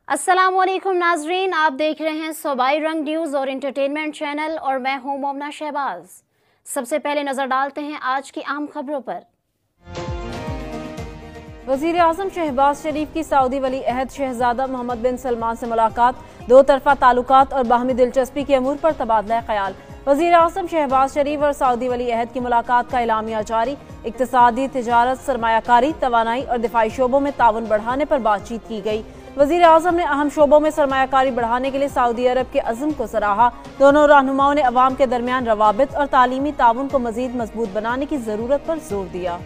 अस्सलामुअलैकुम नाजरीन, आप देख रहे हैं सूबाई रंग न्यूज़ और इंटरटेनमेंट चैनल और मैं हूं मोमना शहबाज। सबसे पहले नजर डालते हैं आज की अहम खबरों पर। वजीर आजम शहबाज शरीफ की सऊदी वली अहद शहजादा मोहम्मद बिन सलमान से मुलाकात, दो तरफा ताल्लुकात और बाहमी दिलचस्पी के अमूर पर तबादला ख्याल। वजीर आजम शहबाज शरीफ और सऊदी वली अहद की मुलाकात का एलामिया जारी। इक्तिसादी, तिजारत, सरमायाकारी, तवानाई और दिफाई शोबों में ताउन बढ़ाने पर बातचीत की गई। वजीर आजम ने अहम शोबों में सरमायाकारी बढ़ाने के लिए सऊदी अरब के अज़्म को सराहा। दोनों रहनुमाओं ने अवाम के दरमियान रवाबित और तालीमी ताउन को मजीद मजबूत बनाने की जरूरत पर जोर दिया।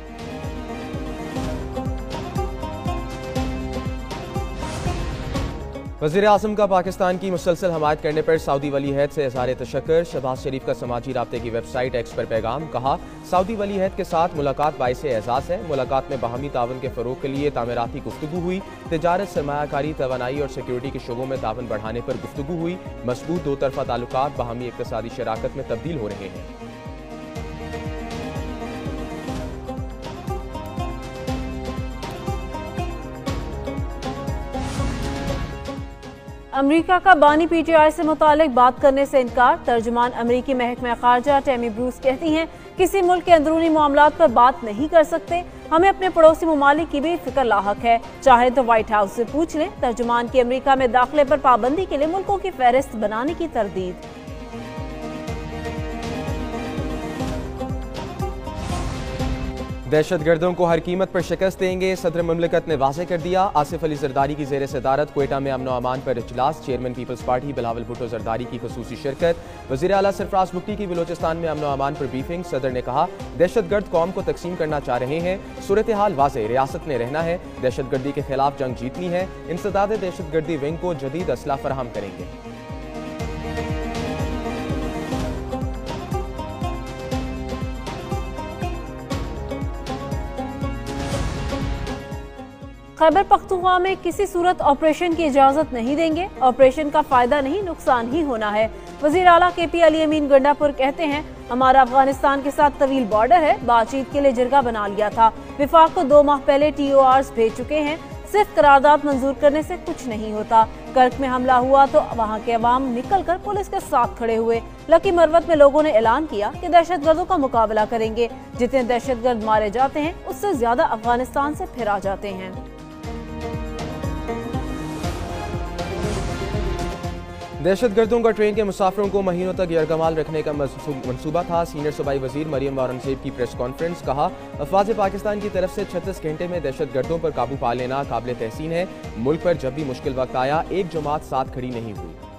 वज़ीर आज़म का पाकिस्तान की मुसलसल हमायत करने पर सऊदी वली अहद से इज़हार तशक्कुर। शहबाज शरीफ का समाजी राब्ते की वेबसाइट एक्स पर पैगाम, कहा सऊदी वली अहद के साथ मुलाकात बाइस एजाज़ है। मुलाकात में बाहमी तावन के फ़रोग के लिए तामीराती गुफ्तगू हुई। तिजारत, सरमायाकारी, तवानाई और सिक्योरिटी के शोबों में तावन बढ़ाने पर गुफ्तगू हुई। मजबूत दो तरफा ताल्लुकात बाहमी इक़्तिसादी शराकत में तब्दील हो रहे हैं। अमरीका का बानी पीटीआई से मुतालिक बात करने से इनकार। तर्जुमान अमरीकी महकमा खारजा टेमी ब्रूस कहती हैं, किसी मुल्क के अंदरूनी मामलात पर बात नहीं कर सकते। हमें अपने पड़ोसी ममालिक की भी फिक्र लाहक है, चाहे तो व्हाइट हाउस से पूछ लें। तर्जुमान की अमरीका में दाखिले पर पाबंदी के लिए मुल्कों की फहरिस्त बनाने की तरदीद। दहशत गर्दों को हर कीमत पर शिकस्त देंगे, सदर मुमलिकत ने वाज़ेह कर दिया। आसिफ अली जरदारी की ज़ेर सदारत क्वेटा में अमन अमान पर इजलास। चेयरमैन पीपल्स पार्टी बिलावल भुट्टो जरदारी की खुसूसी शिरकत। वज़ीर आला सरफराज बुगटी की बलोचिस्तान में अमन अमान पर ब्रीफिंग। सदर ने कहा दहशत गर्द कौम को तकसीम करना चाह रहे हैं। सूरत हाल वाज़ेह, रियासत ने रहना है। दहशत गर्दी के खिलाफ जंग जीतनी है। इंसदाद दहशत गर्दी विंग को जदीद असला फराहम करेंगे। खैबर पख्तूनख्वा में किसी सूरत ऑपरेशन की इजाजत नहीं देंगे। ऑपरेशन का फायदा नहीं, नुकसान ही होना है। वजीर आला KP अली अमीन गंडापुर कहते हैं, हमारा अफगानिस्तान के साथ तवील बॉर्डर है। बातचीत के लिए जिरगा बना लिया था। विफाक को 2 माह पहले TORs भेज चुके हैं। सिर्फ करारदाद मंजूर करने से कुछ नहीं होता। कर्क में हमला हुआ तो वहाँ के अवाम निकल कर पुलिस के साथ खड़े हुए। लकी मरवत में लोगों ने ऐलान किया कि दहशत गर्दों का मुकाबला करेंगे। जितने दहशत गर्द मारे जाते हैं उससे ज्यादा अफगानिस्तान से फिर आ जाते हैं। दहशत गर्दों का ट्रेन के मुसाफिरों को महीनों तक यरगमाल रखने का मंसूबा था। सीनियर सूबाई वजीर मरियम औरंगजेब की प्रेस कॉन्फ्रेंस, कहा अफवाज पाकिस्तान की तरफ से 36 घंटे में दहशत गर्दों पर काबू पा लेना काबिल तहसीन है। मुल्क पर जब भी मुश्किल वक्त आया एक जमात साथ खड़ी नहीं हुई।